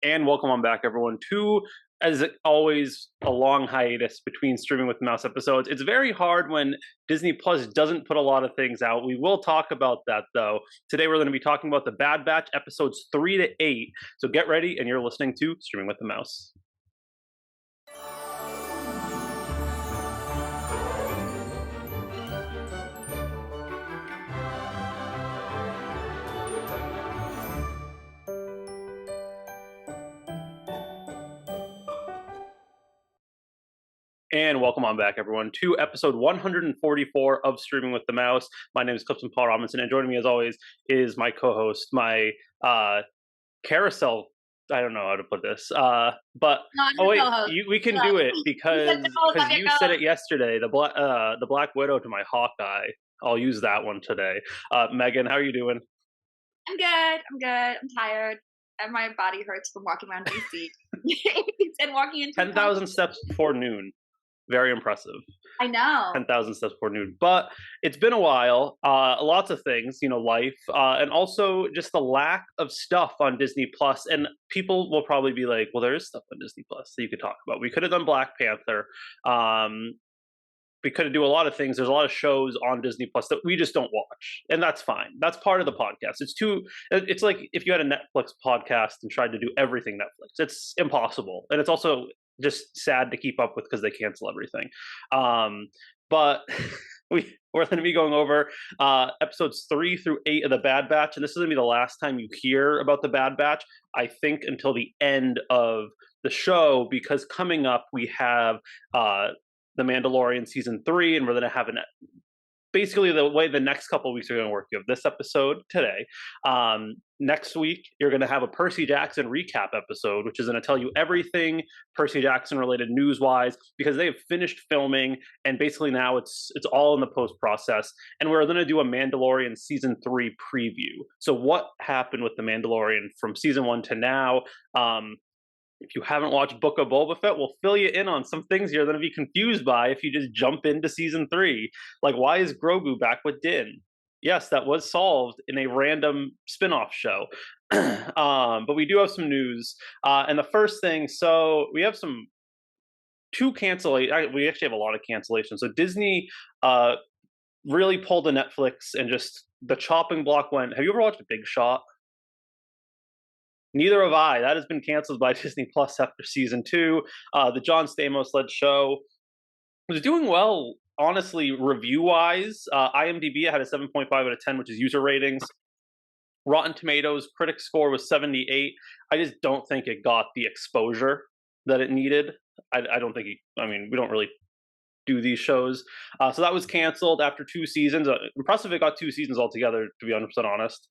And welcome on back, everyone, to, as always, a long hiatus between Streaming with the Mouse episodes. It's very hard when Disney Plus doesn't put a lot of things out. We will talk about that, though. Today, we're going to be talking about The Bad Batch, episodes 3 to 8. So get ready, and you're listening to Streaming with the Mouse. And welcome on back, everyone, to episode 144 of Streaming with the Mouse. My name is Clifton Paul Robinson, and joining me, as always, is my co-host, my carousel. I don't know how to put this, but oh wait, we can do it because you said it yesterday. The Black Widow to my Hawkeye. I'll use that one today. Megan, how are you doing? I'm good. I'm tired. And my body hurts from walking around DC and walking into 10,000 steps before noon. Very impressive. I know. 10,000 steps before noon. But it's been a while. Lots of things, life, and also just the lack of stuff on Disney Plus. And people will probably be like, well, there is stuff on Disney Plus that you could talk about. We could have done Black Panther. We could do a lot of things. There's a lot of shows on Disney Plus that we just don't watch. And that's fine. That's part of the podcast. It's like if you had a Netflix podcast and tried to do everything Netflix. It's impossible. And it's also just sad to keep up with because they cancel everything. But we're going to be going over episodes 3 through 8 of The Bad Batch. And this is going to be the last time you hear about The Bad Batch, I think, until the end of the show, because coming up we have The Mandalorian season 3, and we're going to have basically the way the next couple of weeks are going to work. You have this episode today. Next week, you're going to have a Percy Jackson recap episode, which is going to tell you everything Percy Jackson related news-wise, because they have finished filming, and basically now it's all in the post process. And we're going to do a Mandalorian season 3 preview. So what happened with The Mandalorian from season 1 to now? If you haven't watched Book of Boba Fett, we'll fill you in on some things you're going to be confused by if you just jump into season 3. Like, why is Grogu back with Din? Yes, that was solved in a random spin-off show. But we do have some news. And the first thing, so we have two cancellations. We actually have a lot of cancellations. So Disney really pulled a Netflix and just the chopping block went. Have you ever watched Big Shot? Neither have I. That has been canceled by Disney Plus after season 2. The John Stamos-led show was doing well, honestly, review-wise. IMDb had a 7.5 out of 10, which is user ratings. Rotten Tomatoes critic score was 78. I just don't think it got the exposure that it needed. I don't think we don't really do these shows. So that was canceled after 2 seasons. Impressive it got 2 seasons altogether, to be 100% honest.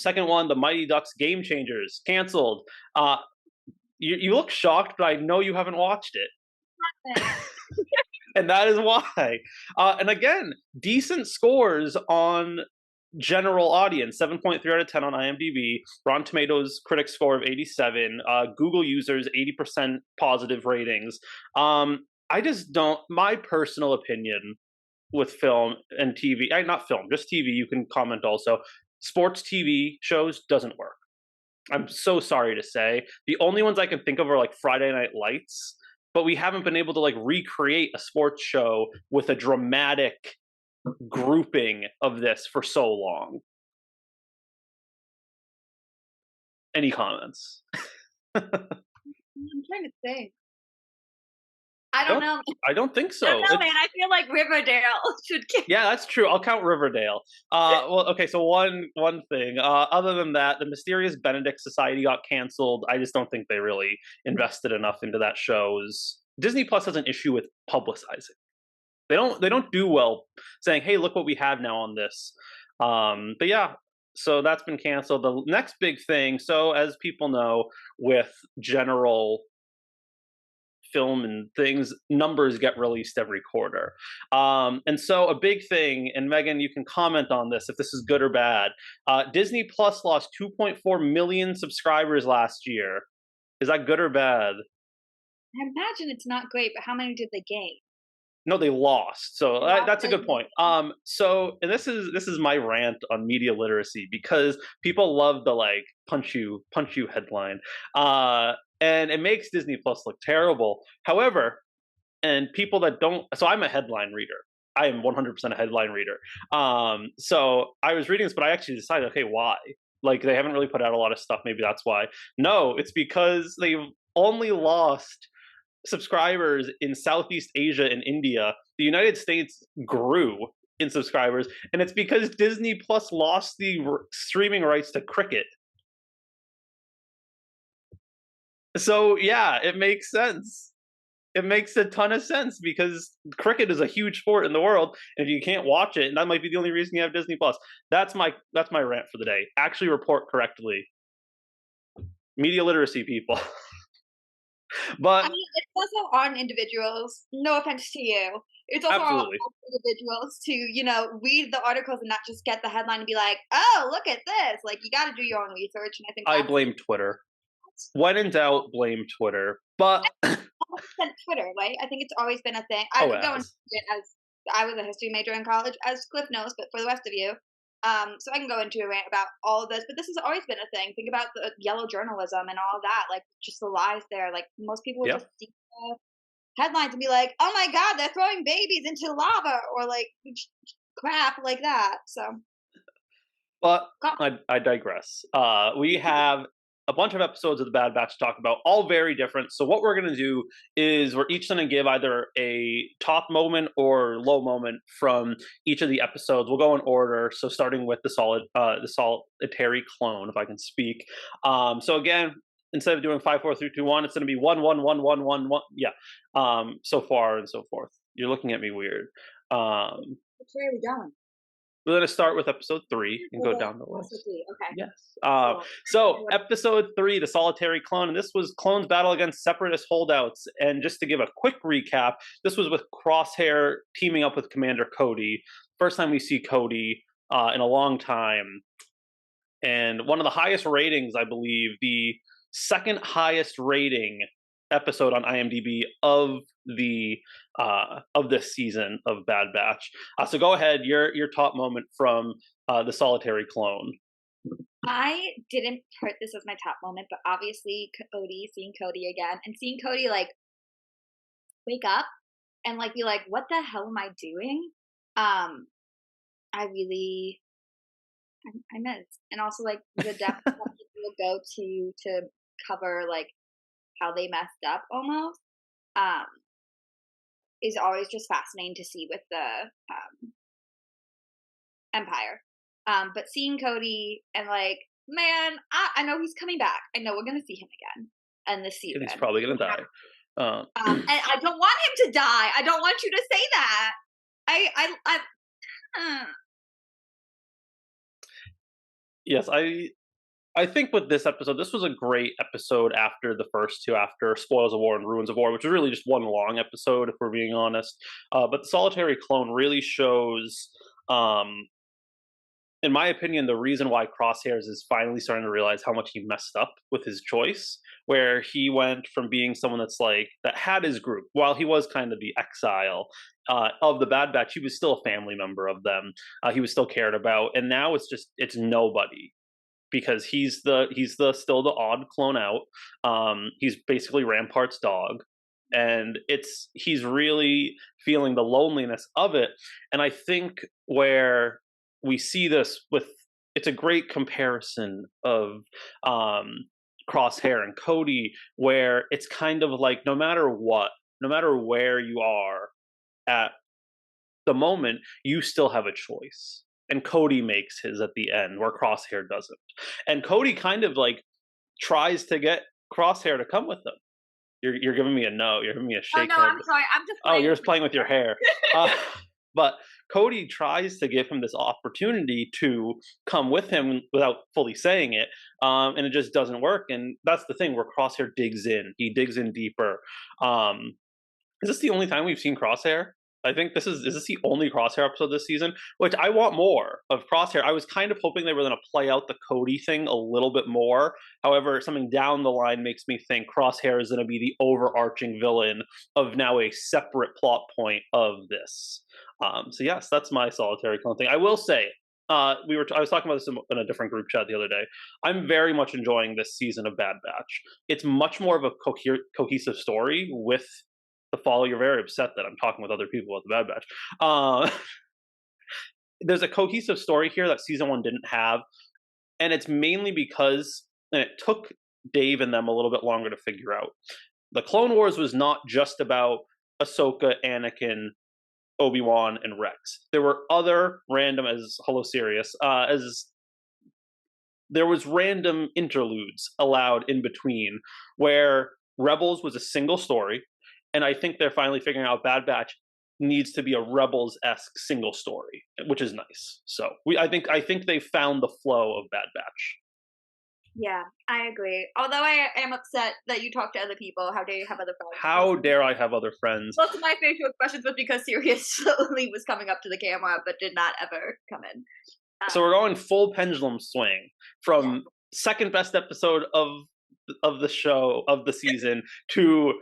Second one, The Mighty Ducks Game Changers, canceled. You look shocked, but I know you haven't watched it. And that is why. And again, decent scores on general audience, 7.3 out of 10 on IMDb, Rotten Tomatoes critic score of 87, Google users 80% positive ratings. I just don't, my personal opinion with film and TV, not film, just TV, you can comment also, sports TV shows doesn't work. I'm so sorry to say. The only ones I can think of are like Friday Night Lights, but we haven't been able to like recreate a sports show with a dramatic grouping of this for so long. Any comments? I'm trying to think. I don't know. I don't think so. I don't know, man. I feel like Riverdale should count. Yeah, that's true. I'll count Riverdale. Well, okay, so one thing. Other than that, the Mysterious Benedict Society got canceled. I just don't think they really invested enough into that show's. Disney Plus has an issue with publicizing. They don't do well saying, hey, look what we have now on this. But yeah, so that's been canceled. The next big thing, so as people know, with general film and things, numbers get released every quarter. And so a big thing, and Megan, you can comment on this if this is good or bad. Disney Plus lost 2.4 million subscribers last year. Is that good or bad? I imagine it's not great, but how many did they gain? No, they lost. So They lost that's a to good point. Disney. And this is my rant on media literacy because people love the like punch you headline, and it makes Disney Plus look terrible. However, and people that don't, so I'm a headline reader. I am 100% a headline reader. So I was reading this, but I actually decided, okay, why? Like they haven't really put out a lot of stuff. Maybe that's why. No, it's because they've only lost subscribers in Southeast Asia and India. The United States grew in subscribers, and it's because Disney Plus lost the streaming rights to cricket. So yeah, it makes sense. It makes a ton of sense because cricket is a huge sport in the world, and if you can't watch it, and that might be the only reason you have Disney Plus. That's my rant for the day. Actually, report correctly, media literacy, people. I But mean, it's also on individuals. No offense to you. It's also on absolutely, individuals to, read the articles and not just get the headline and be like, "Oh, look at this." Like, you got to do your own research, and I think I that's blame Twitter. When in doubt, blame Twitter. But 100% Twitter, right? I think it's always been a thing. I oh, could go into as it as I was a history major in college, as Cliff knows, but for the rest of you, so I can go into a rant about all of this. But this has always been a thing. Think about the yellow journalism and all of that, like just the lies there. Like most people would yeah. just see headlines and be like, "Oh my God, they're throwing babies into lava," or like crap like that. So, But go- I digress. We have a bunch of episodes of the Bad Batch to talk about, all very different. So what we're going to do is we're each going to give either a top moment or low moment from each of the episodes. We'll go in order. So starting with the solitary clone, if I can speak. So again, instead of doing 5, 4, 3, 2, 1, it's going to be 1, 1, 1, 1, 1, 1. Yeah. So far and so forth. You're looking at me weird. Um, which way are we going? we're going to start with episode 3 and go down the list. Philosophy. Okay, Yes. cool. So episode 3, the solitary clone, and this was Clone's battle against separatist holdouts. And just to give a quick recap, this was with Crosshair teaming up with Commander Cody. First time we see Cody in a long time, and one of the highest ratings, I believe, the second highest rating episode on IMDb of this season of Bad Batch. So go ahead, your top moment from the solitary clone. I didn't put this as my top moment, but obviously seeing Cody again, and seeing Cody like wake up and like be like, "What the hell am I doing?" Um, I really, I missed, and also like the depth that people will go to cover like how they messed up almost. Um, is always just fascinating to see with the Empire. But seeing Cody and like, man, I know he's coming back. I know we're gonna see him again in this And he's season. probably gonna die. And I don't want him to die. I don't want you to say that. Uh, Yes, I think with this episode, this was a great episode after the first two, after Spoils of War and Ruins of War, which was really just one long episode, if we're being honest. But the Solitary Clone really shows, in my opinion, the reason why Crosshairs is finally starting to realize how much he messed up with his choice, where he went from being someone that's like, that had his group, while he was kind of the exile of the Bad Batch, he was still a family member of them. He was still cared about. And now it's nobody because he's the still the odd clone out. He's basically Rampart's dog, and he's really feeling the loneliness of it. And I think where we see this with, it's a great comparison of Crosshair and Cody, where it's kind of like no matter what, no matter where you are at the moment, you still have a choice. And Cody makes his at the end, where Crosshair doesn't. And Cody kind of like tries to get Crosshair to come with them. You're giving me a no. You're giving me a oh shake no, head. I'm sorry. I'm just Oh, playing you're with just playing with your hair. Uh, but Cody tries to give him this opportunity to come with him without fully saying it, and it just doesn't work. And that's the thing where Crosshair digs in. He digs in deeper. Is this the only time we've seen Crosshair? I think is this the only Crosshair episode this season? Which I want more of Crosshair. I was kind of hoping they were going to play out the Cody thing a little bit more. However, something down the line makes me think Crosshair is going to be the overarching villain of now a separate plot point of this. So yes, that's my solitary clone thing. I will say, I was talking about this in a different group chat the other day. I'm very much enjoying this season of Bad Batch. It's much more of a cohesive story with the follow. You're very upset that I'm talking with other people about the Bad Batch. There's a cohesive story here that season one didn't have, and it's mainly because and it took Dave and them a little bit longer to figure out. The Clone Wars was not just about Ahsoka, Anakin, Obi-Wan, and Rex. There were other random, as hello Sirius, as there was random interludes allowed in between where Rebels was a single story, and I think they're finally figuring out Bad Batch needs to be a Rebels-esque single story, which is nice. So I think they found the flow of Bad Batch. Yeah, I agree. Although I am upset that you talk to other people. How dare you have other friends? How dare I have other friends? Most of my facial expressions was because Sirius slowly was coming up to the camera, but did not ever come in. So we're going full pendulum swing Yeah. from second best episode of the show of the season to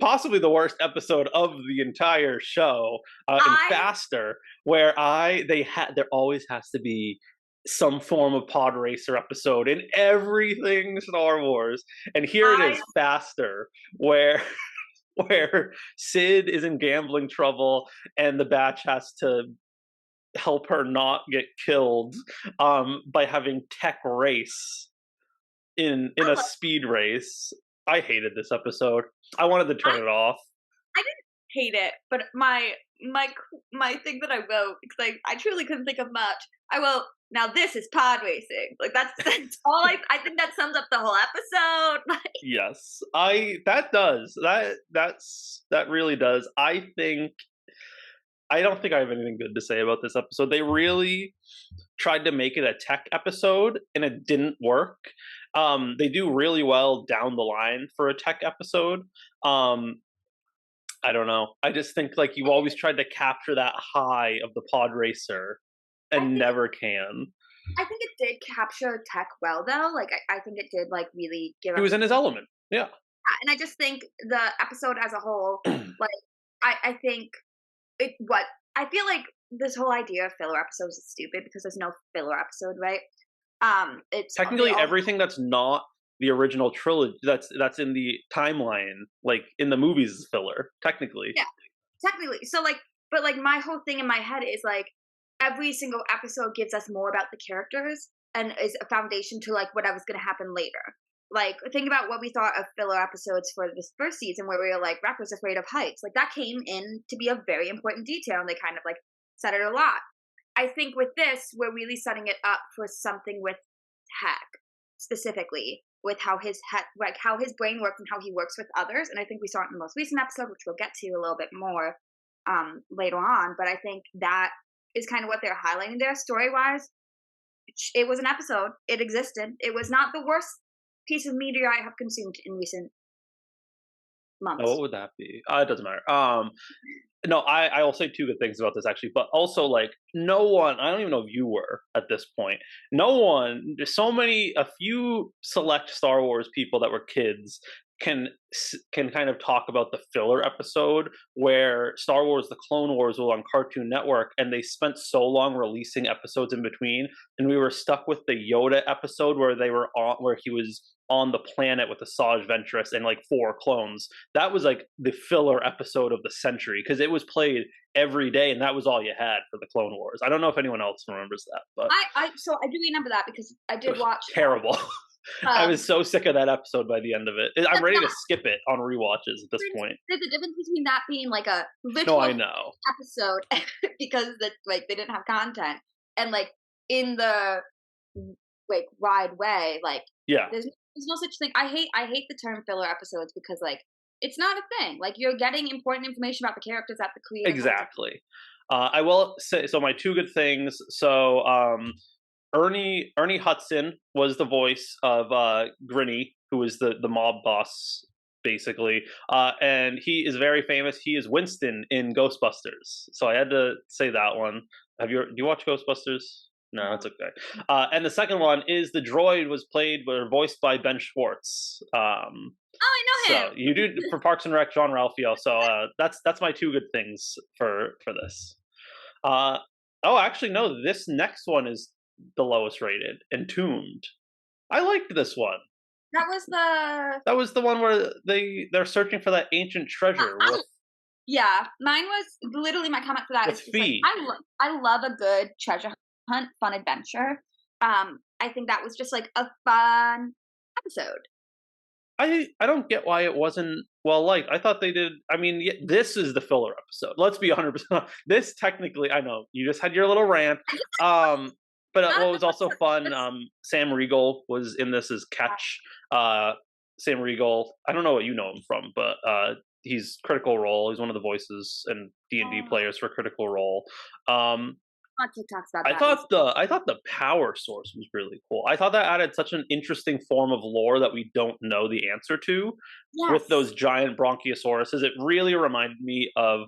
possibly the worst episode of the entire show, and I faster, where there always has to be some form of pod racer episode in everything Star Wars, and here it I is, faster, where where Sid is in gambling trouble and the batch has to help her not get killed, by having tech race in I a love speed race. I hated this episode. I wanted to turn I it off. I didn't hate it, but my thing that I wrote because I truly couldn't think of much. I wrote, "Now this is pod racing." Like that's all I think that sums up the whole episode. Like, Yes, I that does that really does. I don't think I have anything good to say about this episode. They really tried to make it a tech episode, and it didn't work. They do really well down the line for a tech episode. Um, I don't know. I just think like you've always tried to capture that high of the pod racer I and think never can. I think it did capture tech well though. Like I think it did like really give He us was in his element. Yeah. and I just think the episode as a whole, like I think what I feel like this whole idea of filler episodes is stupid because there's no filler episode, right? It's they Technically all everything that's not the original trilogy that's in the timeline, like in the movies, is filler. Technically. yeah, technically. So like, but like my whole thing in my head is like every single episode gives us more about the characters and is a foundation to like whatever's going to happen later. Like think about what we thought of filler episodes for this first season where we were like rappers afraid of heights. Like that came in to be a very important detail and they kind of like said it a lot. I think with this, we're really setting it up for something with tech, specifically with how like how his brain works and how he works with others. And I think we saw it in the most recent episode, which we'll get to a little bit more later on. But I think that is kind of what they're highlighting there, story wise. It was an episode. It existed. It was not the worst piece of media I have consumed in recent Oh, what months. would that be? It doesn't matter. No, I will say two good things about this actually, but also like no one. I don't even know if you were at this point. No one. There's so many. A few select Star Wars people that were kids can kind of talk about the filler episode where Star Wars: The Clone Wars was on Cartoon Network, and they spent so long releasing episodes in between, and we were stuck with the Yoda episode where he was on the planet with Asajj Ventress and like four clones. That was like the filler episode of the century because it was played every day, and that was all you had for the Clone Wars. I don't know if anyone else remembers that, but So I do remember that because I it did was watch. terrible. I was Um, so sick of that episode by the end of it. I'm that's ready not to skip it on rewatches at this point. there's a difference between that being like a No, I literal know. episode because like they didn't have content and like in the like wide way like Yeah, there's no such thing. I hate the term filler episodes because like it's not a thing. Like you're getting important information about the characters that the creators want to. exactly. I will say so. My two good things. So, Ernie Hudson was the voice of Grinny, who is the mob boss basically. And he is very famous. He is Winston in Ghostbusters. So I had to say that one. Do you watch Ghostbusters? No, that's No. okay. And the second one is the droid was played or voiced by Ben Schwartz. Oh, I know So him. you do for Parks and Rec, John Ralphio. So that's my two good things for this. Uh, oh, actually, no. This next one is the lowest rated. Entombed. I liked this one. That was the That was the one where they're searching for that ancient treasure I yeah, mine was literally my comment for that with is just like Fee. I love a good treasure hunt, fun adventure. I think that was just like a fun episode. I don't get why it wasn't well liked. I thought they did. I mean, this is the filler episode. Let's be 100%. This technically, I know you just had your little rant. Um, but Not what the was also fun, just Sam Riegel was in this as Catch. Uh, Sam Riegel. I don't know what you know him from, but he's Critical Role. He's one of the voices and D&D oh, players for Critical Role. Um, on TikToks about I that thought recently. the power source was really cool. I thought that added such an interesting form of lore that we don't know the answer to with Yes. those giant bronchiosauruses. It really reminded me of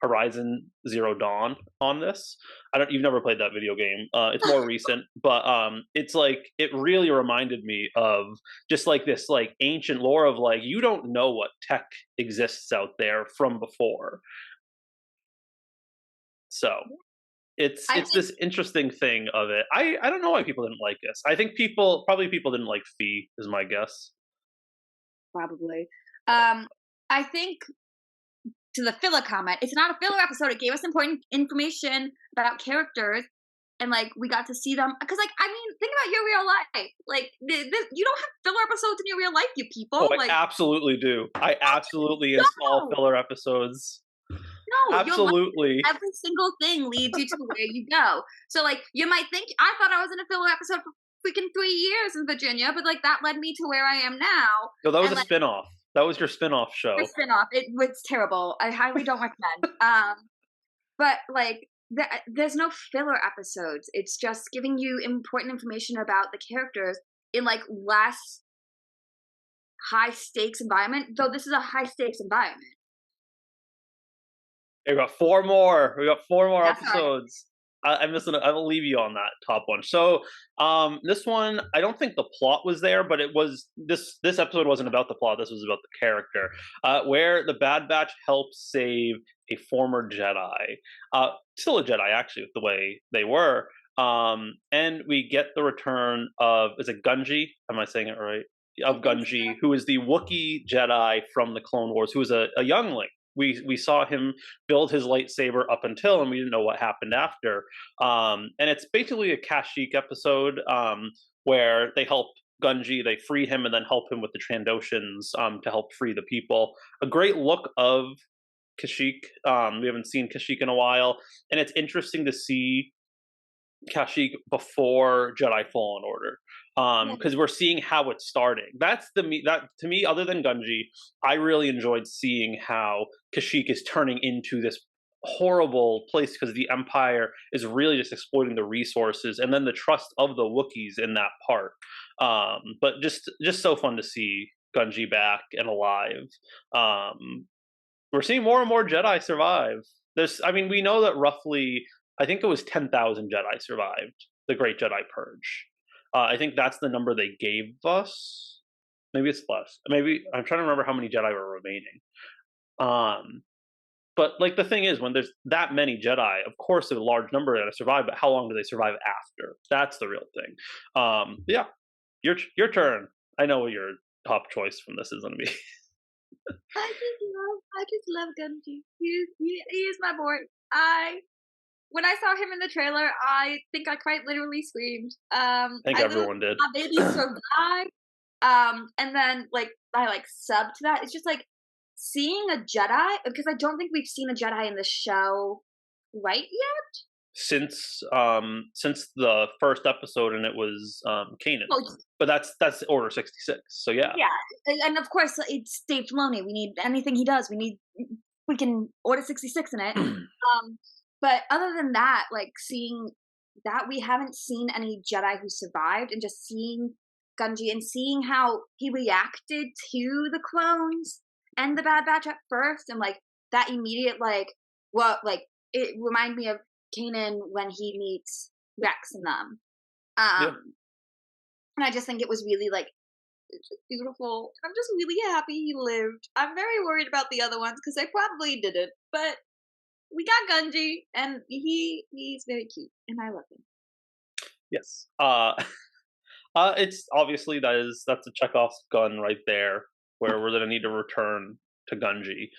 Horizon Zero Dawn on this. I don't you've never played that video game. It's more recent, but it's like it really reminded me of just like this like ancient lore of like you don't know what tech exists out there from before. So I it's think this interesting thing of it. I don't know why people didn't like this. I think people didn't like Fee is my guess. probably. I think to the filler comment, it's not a filler episode. It gave us important information about characters, and like we got to see them. Because like I mean, think about your real life. Like you don't have filler episodes in your real life, you Oh, people. I Like absolutely do. I absolutely install no, filler episodes. no, your life, Absolutely. every single thing leads you to where you go. So like you might think I thought I was in a filler episode for freaking 3 years in Virginia, but like that led me to where I am now. No, that was And a like spin-off. That was your spin-off your show. spinoff, it was terrible. I highly don't recommend. But like there's no filler episodes. It's just giving you important information about the characters in like less high stakes environment. Though this is a high stakes environment. We got four more. We got four more That's all right. episodes. I'm just gonna. I will leave you on that top one. So, this one, I don't think the plot was there, but it was this episode wasn't about the plot. This was about the character, where the Bad Batch helps save a former Jedi, still a Jedi actually, with the way they were. And we get the return of is it Gunji? Am I saying it right? I Of think Gunji, who is the Wookiee Jedi from the Clone Wars, who is a youngling. We saw him build his lightsaber up until, and we didn't know what happened after. And it's basically a Kashyyyk episode where they help Gunji, they free him, and then help him with the Trandoshans to help free the people. A great look of Kashyyyk. We haven't seen Kashyyyk in a while, and it's interesting to see Kashyyyk before Jedi Fallen Order. yeah, Because we're seeing how it's starting. That's that to me, other than Gunji, I really enjoyed seeing how Kashyyyk is turning into this horrible place because the Empire is really just exploiting the resources and then the trust of the Wookiees in that part. But just so fun to see Gunji back and alive. We're seeing more and more Jedi survive. I mean, we know that roughly, I think it was 10,000 Jedi survived the Great Jedi Purge. I think that's the number they gave us. Maybe it's less. Maybe I'm trying to remember how many Jedi were remaining. Um, but like the thing is, when there's that many Jedi, of course, a large number that survive. But how long do they survive after? That's the real thing. Yeah, your turn. I know what your top choice from this is going to be. I just love Gunji. He is my boy. I when I saw him in the trailer, I think I quite literally screamed. I think I literally everyone did. my baby survived. And then like I like sub to that. It's just like seeing a Jedi because I don't think we've seen a Jedi in the show right yet. Since the first episode, and it was Kanan. Oh But that's Order 66. So yeah. yeah, and of course it's Dave Filoni. We need anything he does. We need freaking Order 66 in it. But other than that, like seeing that we haven't seen any Jedi who survived, and just seeing Gunji and seeing how he reacted to the clones and the Bad Batch at first, and like that immediate like it reminded me of Kanan when he meets Rex and them. Yeah. And I just think it was really like it's just beautiful. I'm just really happy he lived. I'm very worried about the other ones because they probably didn't, but we got Gunji, and he's very cute, and I love him. Yes. It's obviously that's a Chekhov's gun right there, where we're gonna need to return to Gunji.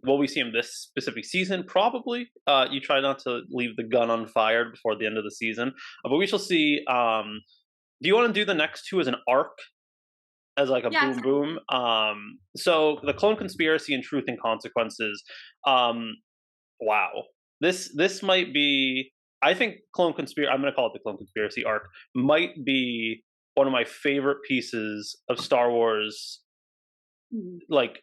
Will we see him this specific season? Probably. You try not to leave the gun unfired before the end of the season, but we shall see. Do you want to do the next two as an arc, as like a Yeah, boom boom? So the clone conspiracy and truth and consequences. Um, wow, this might be. I think clone conspiracy. I'm going to call it the clone conspiracy arc. Might be one of my favorite pieces of Star Wars, mhm, like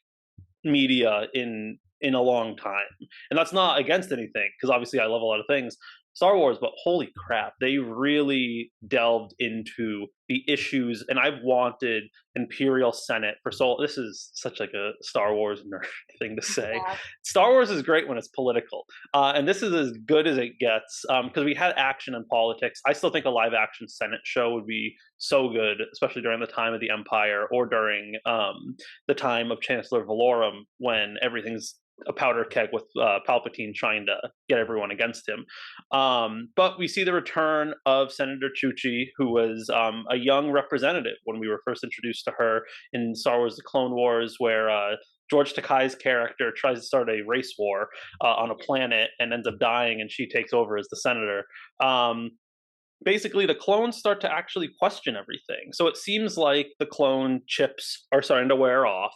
media in a long time. And that's not against anything because obviously I love a lot of things Star Wars, but holy crap, they really delved into the issues. And I've wanted Imperial Senate for so. This is such like a Star Wars nerd thing to say. yeah, Star Wars is great when it's political, and this is as good as it gets because we had action and politics. I still think a live action Senate show would be so good, especially during the time of the Empire or during the time of Chancellor Valorum when everything's a powder keg with Palpatine trying to get everyone against him. But we see the return of Senator Chuchi, who was a young representative when we were first introduced to her in Star Wars: The Clone Wars, where George Takei's character tries to start a race war on a planet and ends up dying, and she takes over as the senator. Um, Basically the clones start to actually question everything. So it seems like the clone chips are starting to wear off,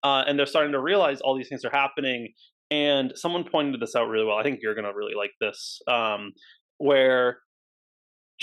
and they're starting to realize all these things are happening. And someone pointed this out really well. I think you're going to really like this, where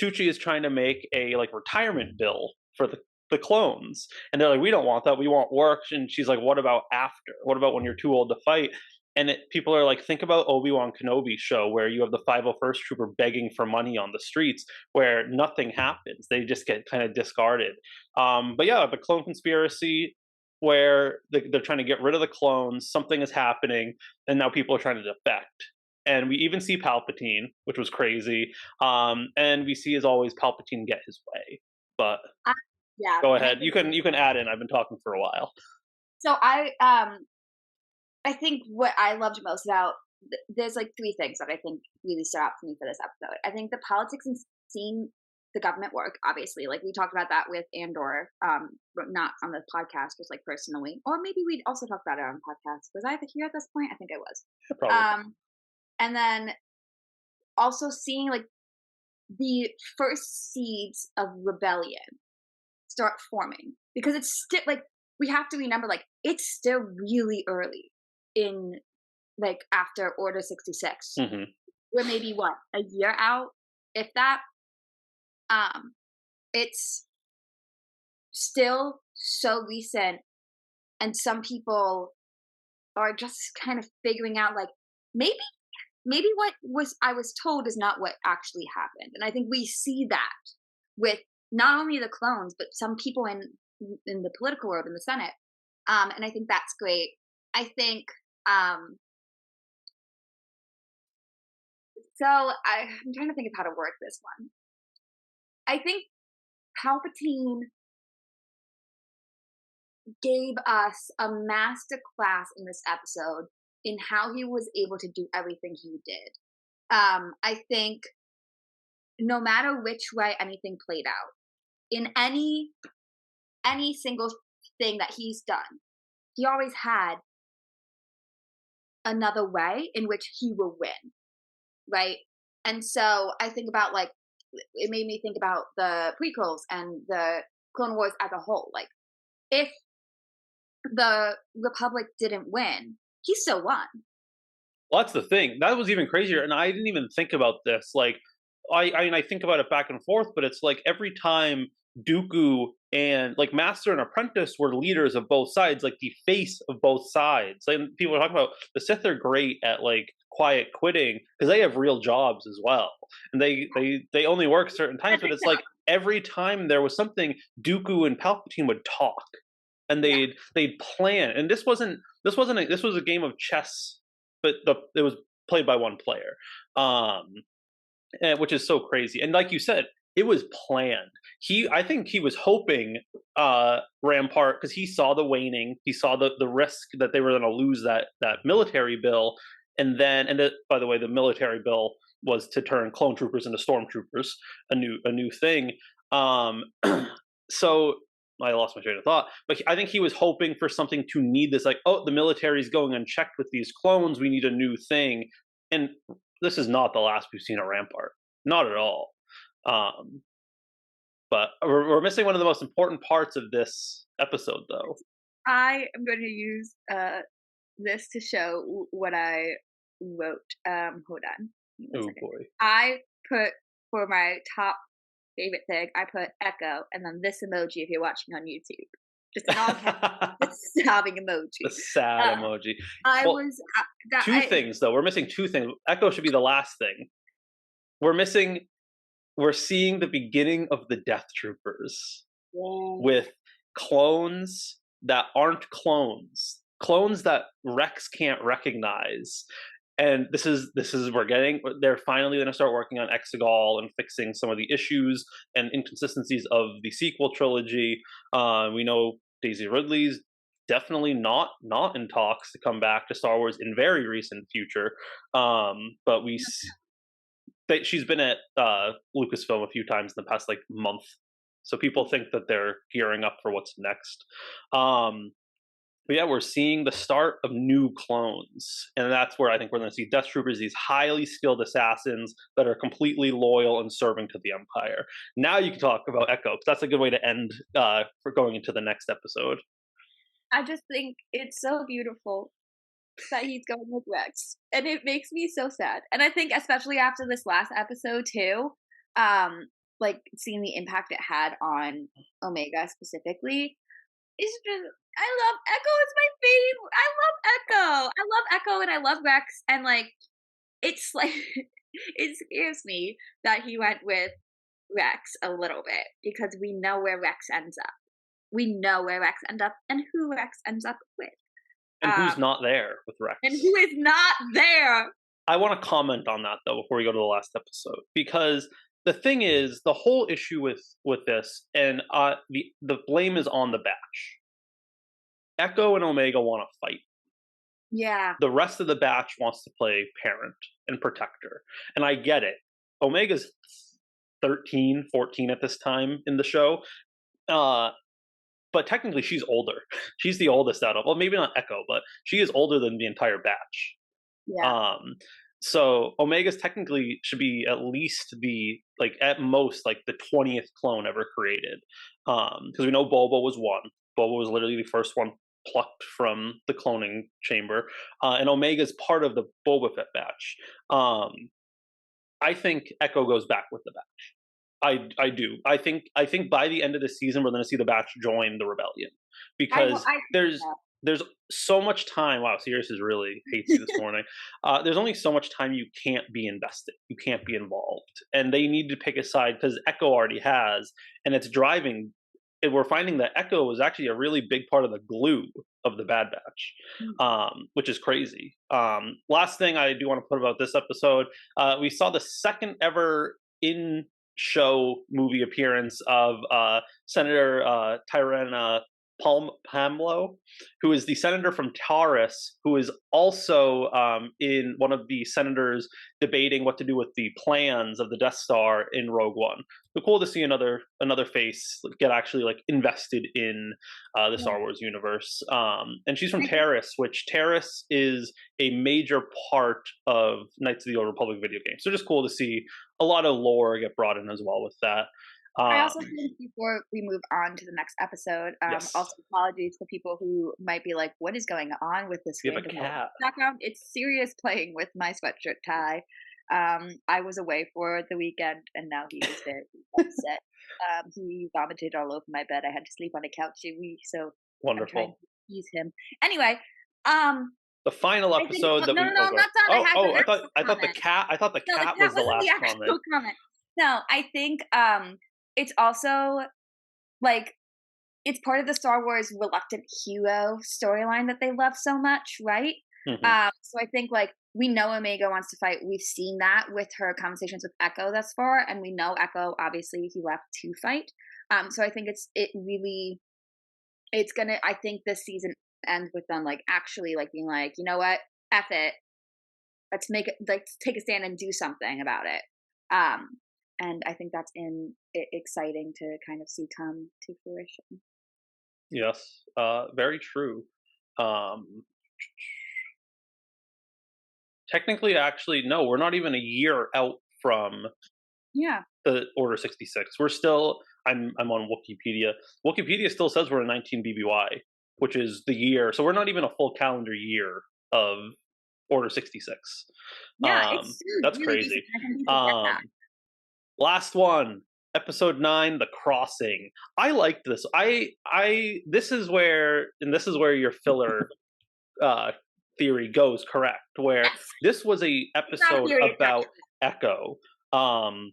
Chuchi is trying to make a like retirement bill for the clones, and they're like, "We don't want that. We want work." And she's like, "What about after? What about when you're too old to fight?" And people are like, "Think about Obi-Wan Kenobi's show, where you have the 501st Trooper begging for money on the streets, where nothing happens. They just get kind of discarded." But yeah, the clone conspiracy, where they're trying to get rid of the clones. Something is happening, and now people are trying to defect. And we even see Palpatine, which was crazy. And we see, as always, Palpatine get his way. But I, yeah, go and I ahead. think You can add in. I've been talking for a while. so. I think what I loved most about there's like three things that I think really stood out for me for this episode. I think the politics and seeing the government work, obviously, like we talked about that with Andor, but not on the podcast, just like personally, or maybe we'd also talk about it on the podcast. Was I here at this point? I think I was. Probably. And then also seeing like the first seeds of rebellion start forming because it's still like we have to remember like it's still really early in like after Order 66. Hmm. We're maybe what a year out, if that. It's still so recent, and some people are just kind of figuring out like maybe what was I was told is not what actually happened, and I think we see that with not only the clones but some people in the political world in the Senate, and I think that's great. I think I'm trying to think of how to word this one. I think Palpatine gave us a master class in this episode in how he was able to do everything he did. I think no matter which way anything played out, in any single thing that he's done, he always had another way in which he will win, right? And so I think about like it made me think about the prequels and the Clone Wars as a whole. Like if the Republic didn't win, he still won. Well, that's the thing. That was even crazier, and I didn't even think about this. Like, I mean, I think about it back and forth, but it's like every time Dooku and like Master and Apprentice were leaders of both sides, like the face of both sides. And people are talking about the Sith are great at like quiet quitting because they have real jobs as well, and they only work certain times. But it's like every time there was something, Dooku and Palpatine would talk, and Yeah. they'd plan. And this was a game of chess, but it was played by one player. Um, which is so crazy. And like you said, it was planned. I think he was hoping Rampart, because he saw the waning, he saw the risk that they were going to lose that military bill, and then by the way, the military bill was to turn clone troopers into stormtroopers, a new thing. Um, so I lost my train of thought, but I think he was hoping for something to need this, like, oh, the military's going unchecked with these clones, we need a new thing. And this is not the last we've seen of Rampart, not at all. Um, but we're missing one of the most important parts of this episode, though. I am going to use this to show what I wrote. Hold on. Give me one Oh second. boy. I put for my top favorite thing, I put echo and then this emoji if you're watching on YouTube. Just an all caps sobbing The emoji. sad Uh, emoji. I Well, was that two I things though. We're missing two things. Echo should be the last thing. We're missing. We're seeing the beginning of the Death Troopers yeah. with clones that aren't clones that Rex can't recognize. And they're finally going to start working on Exegol and fixing some of the issues and inconsistencies of the sequel trilogy. We know Daisy Ridley's definitely not in talks to come back to Star Wars in very recent future. But she's been at Lucasfilm a few times in the past like month, so people think that they're gearing up for what's next. But yeah, we're seeing the start of new clones, and that's where I think we're going to see Death Troopers, these highly skilled assassins that are completely loyal and serving to the Empire. Now you can talk about Echo, because that's a good way to end for going into the next episode. I just think it's so beautiful that he's going with Rex, and it makes me so sad. And I think especially after this last episode too, like seeing the impact it had on Omega specifically, it's just I love Echo. Is my favorite. I love Echo. I love Echo, and I love Rex. And like, it's like it scares me that he went with Rex a little bit because we know where Rex ends up. We know where Rex ends up and who Rex ends up with. And who's not there with Rex? And who is not there. I want to comment on that though before we go to the last episode, because the thing is, the whole issue with this, and the blame is on the batch. Echo and Omega want to fight. Yeah. The rest of the batch wants to play parent and protector, and I get it. Omega's 13, 14 at this time in the show, but technically she's older. She's the oldest out of, well, maybe not Echo, but she is older than the entire batch. Yeah. So Omega's technically should be at least the, like, at most like the 20th clone ever created, because we know Boba was one. Boba was literally the first one plucked from the cloning chamber, and Omega's part of the Boba Fett batch. I think Echo goes back with the batch. I do. I think by the end of the season we're going to see the batch join the rebellion, because I there's so much time. Wow, Sirius is really hates you this morning. There's only so much time you can't be invested. You can't be involved, and they need to pick a side because Echo already has, and it's driving. And we're finding that Echo is actually a really big part of the glue of the Bad Batch, which is crazy. Last thing I do want to put about this episode, we saw the second ever in show movie appearance of Senator Tyrone Pamlo, who is the senator from Taurus, who is also in one of the senators debating what to do with the plans of the Death Star in Rogue One. So cool to see another face get actually like invested in the Star Wars universe. And she's from Taurus, which Taurus is a major part of Knights of the Old Republic video games. So just cool to see a lot of lore get brought in as well with that. I also think before we move on to the next episode, Yes. also apologies to people who might be like, "What is going on with this We have a random cat. background?" It's Sirius playing with my sweatshirt tie. I was away for the weekend, and now he is very upset. He vomited all over my bed. I had to sleep on a couch a week, so I'm trying Wonderful. to ease him. Anyway, The final I think episode that no, we no, no, I'm not done. I had the actual I thought the comment. cat No, the was cat the wasn't last the comment. actual comment. No, I think it's also, like, it's part of the Star Wars reluctant hero storyline that they love so much, right? Hmm. So I think, like, we know Omega wants to fight. We've seen that with her conversations with Echo thus far, and we know Echo, obviously, he left to fight. So I think it's gonna I think this season ends with them, like, actually, like, being like, "You know what? F it. Let's take a stand and do something about it." Um, and I think that's exciting to kind of see come to fruition. Yes, very true. Um, Technically, actually, no, we're not even a year out from Yeah. the Order 66. We're still. I'm on Wikipedia. Wikipedia still says we're in 19 BBY, which is the year. So we're not even a full calendar year of Order 66. Yeah, it's soon, That's really recent, crazy. I think we forget that. Um, Last one, episode 9, The Crossing. I liked this. This is where, and this is where your filler uh, theory goes correct. Where Yes. this was a It's not a episode theory, it's about actually Echo. Um,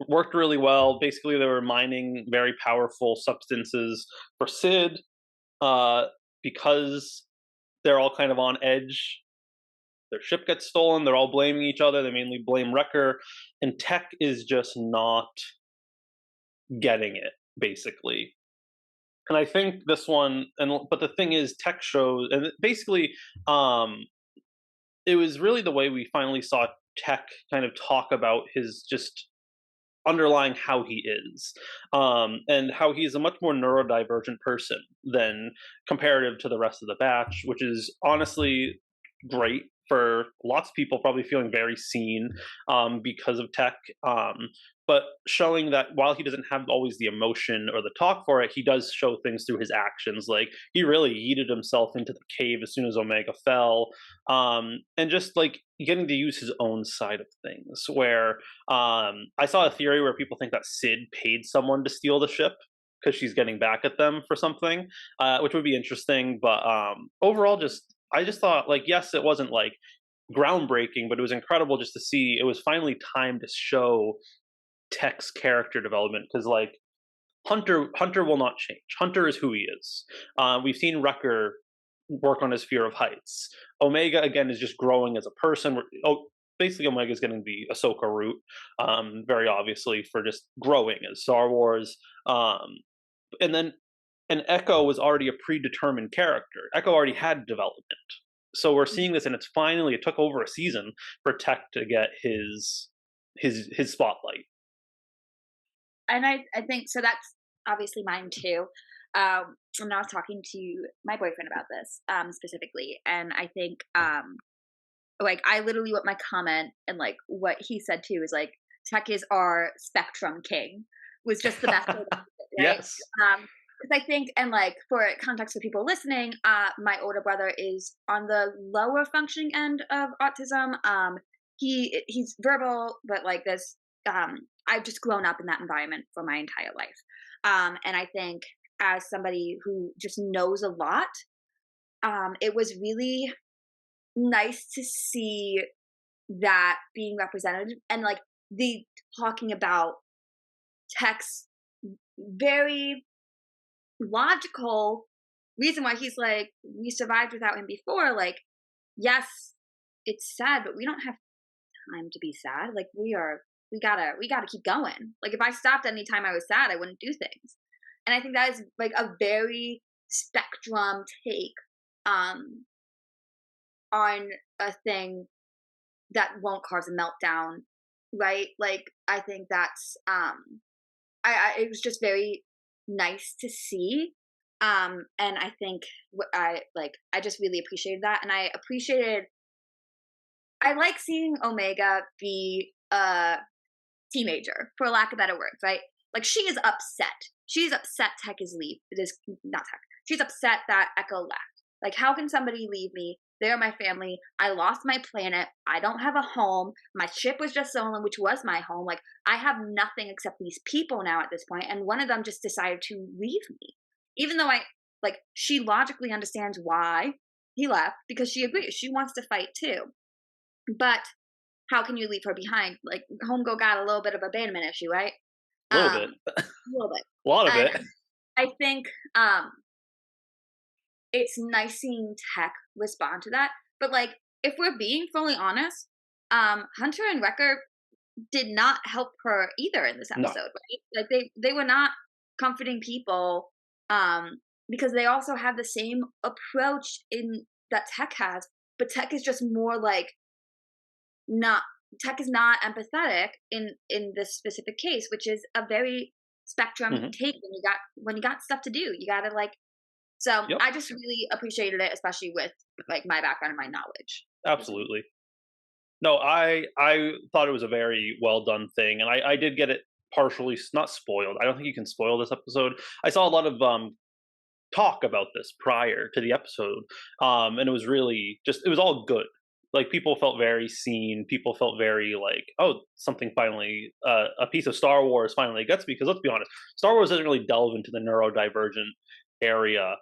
Worked really well. Basically, they were mining very powerful substances for Sid, uh, because they're all kind of on edge. Their ship gets stolen. They're all blaming each other. They mainly blame Wrecker, and Tech is just not getting it, basically. And I think this one, and but the thing is, Tech shows, and basically, um, it was really the way we finally saw Tech kind of talk about his just underlying how he is, and how he's a much more neurodivergent person than comparative to the rest of the batch, which is honestly great for lots of people, probably feeling very seen, because of Tech. But showing that while he doesn't have always the emotion or the talk for it, he does show things through his actions. Like he really yeeted himself into the cave as soon as Omega fell, and just like getting to use his own side of things. Where I saw a theory where people think that Sid paid someone to steal the ship because she's getting back at them for something, which would be interesting. But overall, just I just thought like yes, it wasn't like groundbreaking, but it was incredible just to see. It was finally time to show Tech's character development because like Hunter will not change. Hunter is who he is. We've seen Wrecker work on his fear of heights. Omega again is just growing as a person. Oh, basically Omega is getting the Ahsoka route, very obviously for just growing as Star Wars. And then and Echo was already a predetermined character. Echo already had development. So we're seeing this, and it's finally it took over a season for Tech to get his spotlight. and I think so that's obviously mine too. And I was talking to my boyfriend about this, specifically, and I think, like, I literally what my comment and, like, what he said too is, like, "Tech is our spectrum king," was just the best way to put it, right? Yes. Because I think and, like, for context for people listening, my older brother is on the lower functioning end of autism. He's verbal, but, like, this, I've just grown up in that environment for my entire life. And I think as somebody who just knows a lot, it was really nice to see that being represented and like the talking about Tech's very logical reason why he's like, we survived without him before. Like, yes, it's sad, but we don't have time to be sad. Like we gotta keep going. Like if I stopped any time I was sad, I wouldn't do things. And I think that is like a very spectrum take um on a thing that won't cause a meltdown, right? Like I think that's I it was just very nice to see. And I think what I like I just really appreciated that and I like seeing Omega be a teenager, for lack of better words, right? Like she is upset. She's upset Tech is leave. It is not Tech. She's upset that Echo left. Like, how can somebody leave me? They're my family. I lost my planet. I don't have a home. My ship was just stolen, which was my home. Like, I have nothing except these people now at this point, and one of them just decided to leave me. Even though she logically understands why he left because she agrees. She wants to fight too. But how can you leave her behind? Like, Homegirl got a little bit of abandonment issue, right? A little bit. A little bit. A lot of And it. I think, it's nice seeing tech respond to that, but, like, if we're being fully honest, Hunter and Wrecker did not help her either in this No. episode, right? Like, they were not comforting people, um, because they also have the same approach in that tech has, but tech is just more, like, not tech is not empathetic in this specific case, which is a very spectrum Mhm. take when you got stuff to do. You gotta, like, so Yep. I just really appreciated it, especially with like my background and my knowledge. This week. Absolutely. No, I thought it was a very well done thing, and I did get it partially not spoiled. I don't think you can spoil this episode. I saw a lot of talk about this prior to the episode, and it was really just it was all good. Like people felt very seen. People felt very like, oh, something finally, a piece of Star Wars finally gets me. Because let's be honest, Star Wars doesn't really delve into the neurodivergent area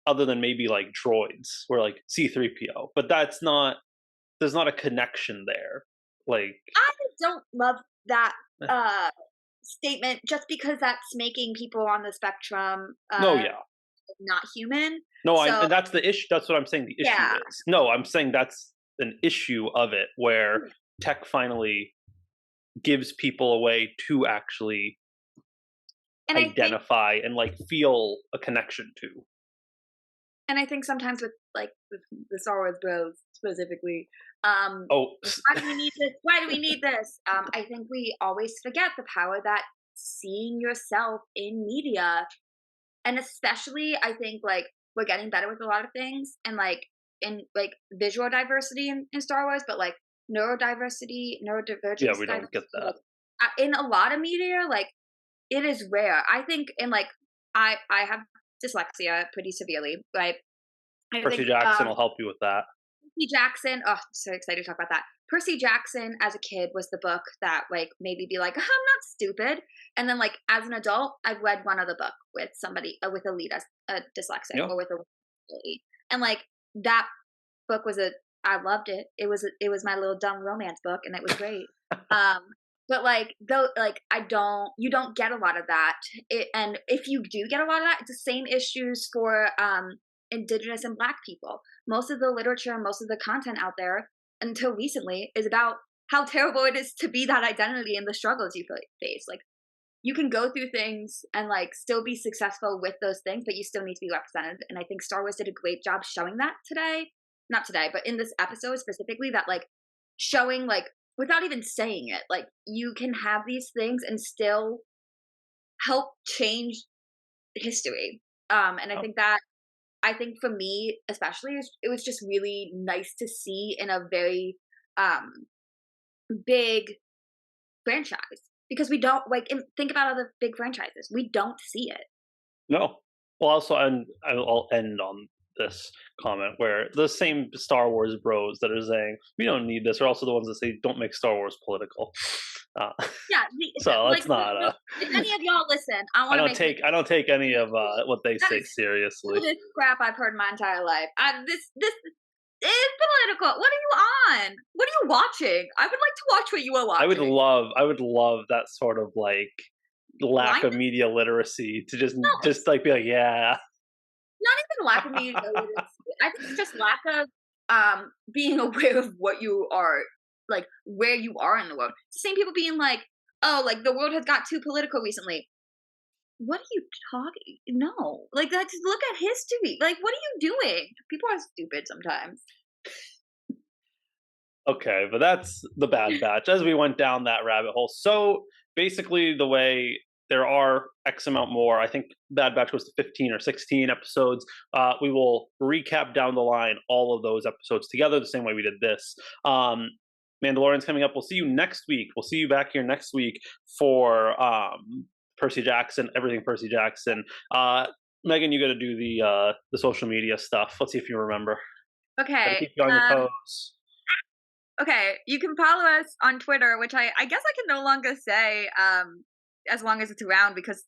other than maybe like droids or like C3PO, but that's not there's not a connection there. Like, I don't love that eh, uh statement just because that's making people on the spectrum no, yeah, not human. no, I So and that's the issue. That's what I'm saying. The issue yeah. is no. I'm saying that's an issue of it where tech finally gives people a way to actually And I think identify and like feel a connection to. sometimes with like with the Star Wars bros specifically, Oh, why do we need this? Why do we need this? I think we always forget the power that seeing yourself in media, and especially I think like we're getting better with a lot of things, and like in like visual diversity in Star Wars, but like yeah, neurodivergence we don't get diversity, that like in a lot of media, like it is rare. I think in like I have dyslexia pretty severely, right? I Percy think Jackson will help you with that. Percy Jackson. Oh, so excited to talk about that. Percy Jackson as a kid was the book that like made me be like, I'm not stupid. And then like as an adult, I've read one other book with somebody with a lead as a dyslexic Yeah, or with a disability, and like that book was a I loved it. It was my little dumb romance book, and it was great. Um, but like though, like I don't you don't get a lot of that. And if you do get a lot of that, it's the same issues for indigenous and black people. Most of the literature and most of the content out there until recently is about how terrible it is to be that identity and the struggles you face. Like you can go through things and like still be successful with those things, but you still need to be represented. And I think Star Wars did a great job showing that today. Not today, but in this episode specifically, that like showing like without even saying it, like you can have these things and still help change history. And oh, I think for me, especially, it was just really nice to see in a very um, big franchise because we don't like think about other big franchises. We don't see it. no. Well, also, and I'll end on this comment where the same Star Wars bros that are saying we don't need this are also the ones that say don't make Star Wars political. Uh, Yeah, so like let's not. if any of y'all listen, I want to make this I don't take any of what they that say is seriously. stupidest crap I've heard in my entire life. This is political. What are you on? What are you watching? I would like to watch what you are watching. I would love that sort of like lack Blind? of media literacy to No, just like be like, yeah, not even lack of media literacy. I think it's just lack of being aware of what you are like where you are in the world. It's the same people being like, "Oh, like the world has got too political recently." What are you talking? No, like that's look at history. Like, what are you doing? People are stupid sometimes. okay, but that's the Bad Batch. As we went down that rabbit hole, so basically the way there are X amount more. I think Bad Batch goes to 15 or 16 episodes. We will recap down the line all of those episodes together, the same way we did this. Mandalorian's coming up. We'll see you next week. We'll see you back here next week for Percy Jackson, everything Percy Jackson. Megan, you got to do the social media stuff. Let's see if you remember. Got to Okay. keep you on your toes. Okay. You can follow us on Twitter, which I guess I can no longer say as long as it's around because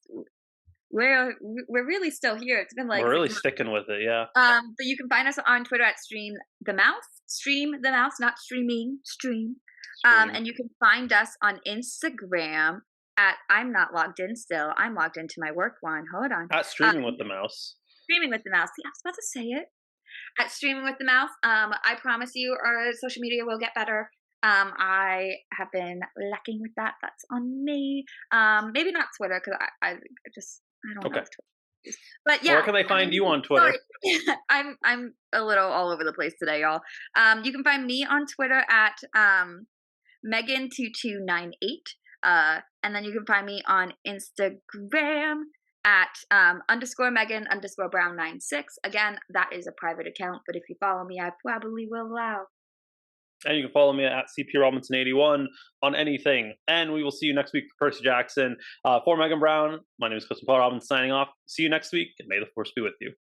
we're really still here. It's been like We're six really months. sticking with it, yeah. But you can find us on Twitter at Stream the Mouse, not streaming, stream. Stream. And you can find us on Instagram at I'm not logged in still. I'm logged into my work one. Hold on. At Streaming with the Mouse. Streaming with the mouse. See, I was about to say it. At Streaming with the Mouse. I promise you, our social media will get better. I have been lacking with that. That's on me. Maybe not Twitter because I just I don't know Okay. if Twitter is. But Where yeah, can they I find mean, you on sorry, Twitter? I'm a little all over the place today, y'all. You can find me on Twitter at Megan2298. And then you can find me on Instagram at underscore Megan underscore Brown 96. Again, that is a private account, but if you follow me, I probably will allow. And you can follow me at CP Robinson81 on anything. And we will see you next week for Percy Jackson. For Megan Brown, my name is Christopher Robinson signing off. See you next week, and may the force be with you.